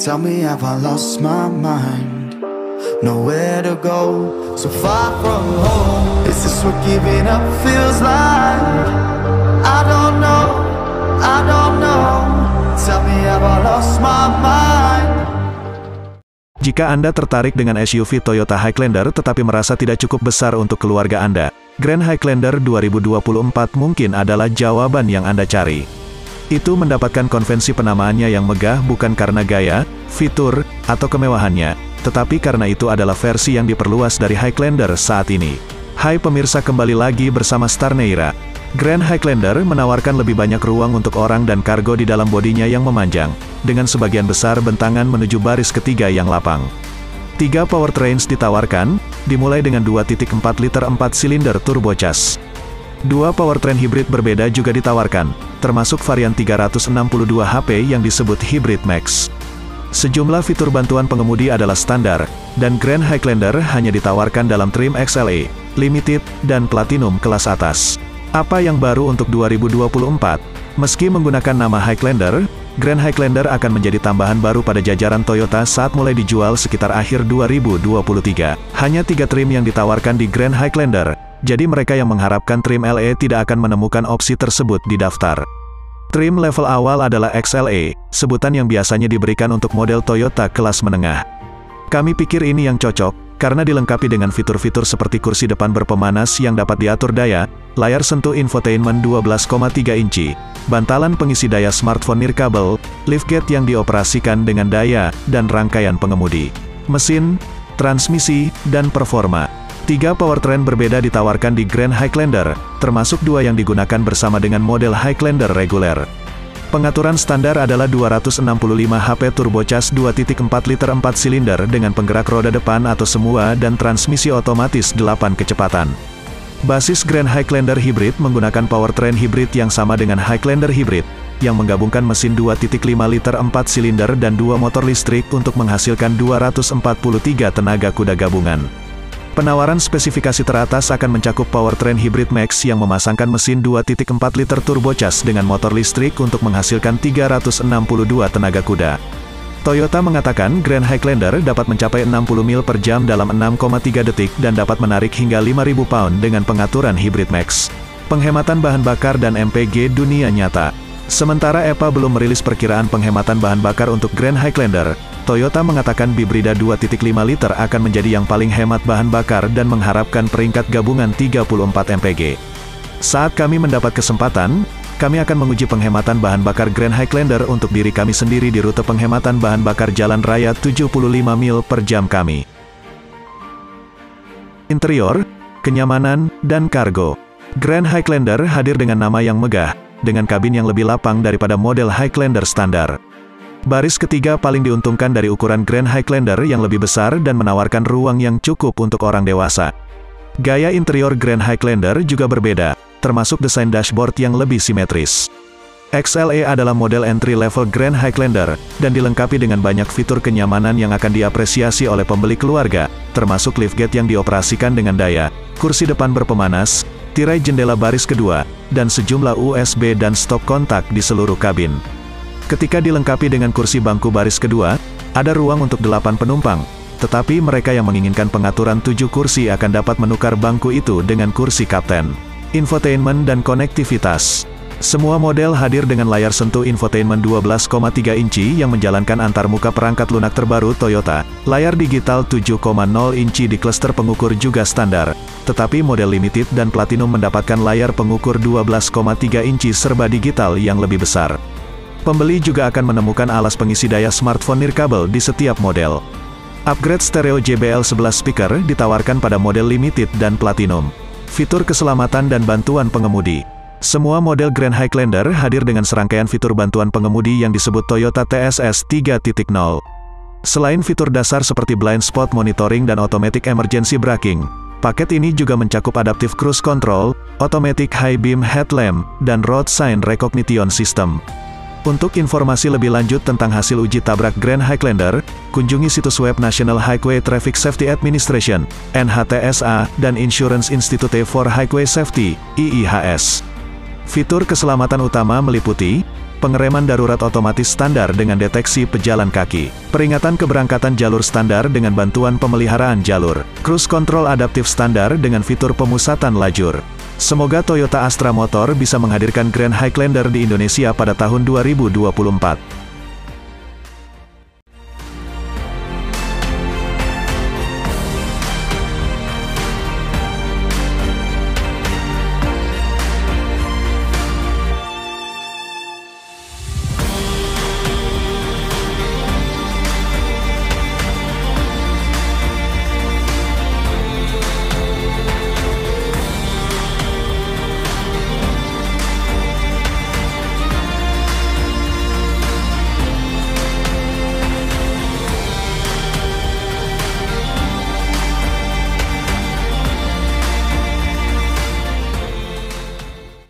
Tell me, have I lost my mind? Nowhere to go, so far from home. Is this what giving up feels like? I don't know, I don't know. Tell me, have I lost my mind? Jika Anda tertarik dengan SUV Toyota Highlander tetapi merasa tidak cukup besar untuk keluarga Anda, Grand Highlander 2024 mungkin adalah jawaban yang Anda cari. Itu mendapatkan konvensi penamaannya yang megah bukan karena gaya, fitur, atau kemewahannya, tetapi karena itu adalah versi yang diperluas dari Highlander saat ini. Hai pemirsa, kembali lagi bersama Star Neira. Grand Highlander menawarkan lebih banyak ruang untuk orang dan kargo di dalam bodinya yang memanjang, dengan sebagian besar bentangan menuju baris ketiga yang lapang. 3 powertrains ditawarkan, dimulai dengan 2.4 liter 4 silinder turbocharged. 2 powertrain hibrid berbeda juga ditawarkan, termasuk varian 362 HP yang disebut Hybrid Max. Sejumlah fitur bantuan pengemudi adalah standar, dan Grand Highlander hanya ditawarkan dalam trim XLE, Limited, dan Platinum kelas atas. Apa yang baru untuk 2024? Meski menggunakan nama Highlander, Grand Highlander akan menjadi tambahan baru pada jajaran Toyota saat mulai dijual sekitar akhir 2023. Hanya 3 trim yang ditawarkan di Grand Highlander, jadi mereka yang mengharapkan trim LE tidak akan menemukan opsi tersebut di daftar. Trim level awal adalah XLE, sebutan yang biasanya diberikan untuk model Toyota kelas menengah. Kami pikir ini yang cocok, karena dilengkapi dengan fitur-fitur seperti kursi depan berpemanas yang dapat diatur daya, layar sentuh infotainment 12,3 inci, bantalan pengisi daya smartphone nirkabel, liftgate yang dioperasikan dengan daya, dan rangkaian pengemudi, mesin, transmisi, dan performa. 3 powertrain berbeda ditawarkan di Grand Highlander, termasuk 2 yang digunakan bersama dengan model Highlander reguler. Pengaturan standar adalah 265 HP turbocharged 2.4 liter 4 silinder dengan penggerak roda depan atau semua dan transmisi otomatis 8 kecepatan. Basis Grand Highlander Hybrid menggunakan powertrain hybrid yang sama dengan Highlander Hybrid, yang menggabungkan mesin 2.5 liter 4 silinder dan 2 motor listrik untuk menghasilkan 243 tenaga kuda gabungan. Penawaran spesifikasi teratas akan mencakup powertrain Hybrid Max yang memasangkan mesin 2.4 liter turbocharged dengan motor listrik untuk menghasilkan 362 tenaga kuda. Toyota mengatakan Grand Highlander dapat mencapai 60 mil per jam dalam 6,3 detik dan dapat menarik hingga 5.000 pound dengan pengaturan Hybrid Max. Penghematan bahan bakar dan MPG dunia nyata. Sementara EPA belum merilis perkiraan penghematan bahan bakar untuk Grand Highlander, Toyota mengatakan Hybrida 2.5 liter akan menjadi yang paling hemat bahan bakar dan mengharapkan peringkat gabungan 34 mpg. Saat kami mendapat kesempatan, kami akan menguji penghematan bahan bakar Grand Highlander untuk diri kami sendiri di rute penghematan bahan bakar jalan raya 75 mil per jam kami. Interior, kenyamanan, dan kargo. Grand Highlander hadir dengan nama yang megah, dengan kabin yang lebih lapang daripada model Highlander standar. Baris ketiga paling diuntungkan dari ukuran Grand Highlander yang lebih besar dan menawarkan ruang yang cukup untuk orang dewasa. Gaya interior Grand Highlander juga berbeda, termasuk desain dashboard yang lebih simetris. XLE adalah model entry-level Grand Highlander, dan dilengkapi dengan banyak fitur kenyamanan yang akan diapresiasi oleh pembeli keluarga, termasuk liftgate yang dioperasikan dengan daya, kursi depan berpemanas, tirai jendela baris kedua, dan sejumlah USB dan stop kontak di seluruh kabin. Ketika dilengkapi dengan kursi bangku baris kedua, ada ruang untuk 8 penumpang, tetapi mereka yang menginginkan pengaturan 7 kursi akan dapat menukar bangku itu dengan kursi kapten. Infotainment dan konektivitas. Semua model hadir dengan layar sentuh infotainment 12,3 inci yang menjalankan antarmuka perangkat lunak terbaru Toyota. Layar digital 7,0 inci di klaster pengukur juga standar, tetapi model Limited dan Platinum mendapatkan layar pengukur 12,3 inci serba digital yang lebih besar. Pembeli juga akan menemukan alas pengisi daya smartphone nirkabel di setiap model. Upgrade stereo JBL 11 speaker ditawarkan pada model Limited dan Platinum. Fitur keselamatan dan bantuan pengemudi. Semua model Grand Highlander hadir dengan serangkaian fitur bantuan pengemudi yang disebut Toyota TSS 3.0. Selain fitur dasar seperti blind spot monitoring dan automatic emergency braking, paket ini juga mencakup adaptive cruise control, automatic high beam headlamp, dan road sign recognition system. Untuk informasi lebih lanjut tentang hasil uji tabrak Grand Highlander, kunjungi situs web National Highway Traffic Safety Administration, NHTSA, dan Insurance Institute for Highway Safety, IIHS. Fitur keselamatan utama meliputi pengereman darurat otomatis standar dengan deteksi pejalan kaki, peringatan keberangkatan jalur standar dengan bantuan pemeliharaan jalur, cruise control adaptif standar dengan fitur pemusatan lajur. Semoga Toyota Astra Motor bisa menghadirkan Grand Highlander di Indonesia pada tahun 2024.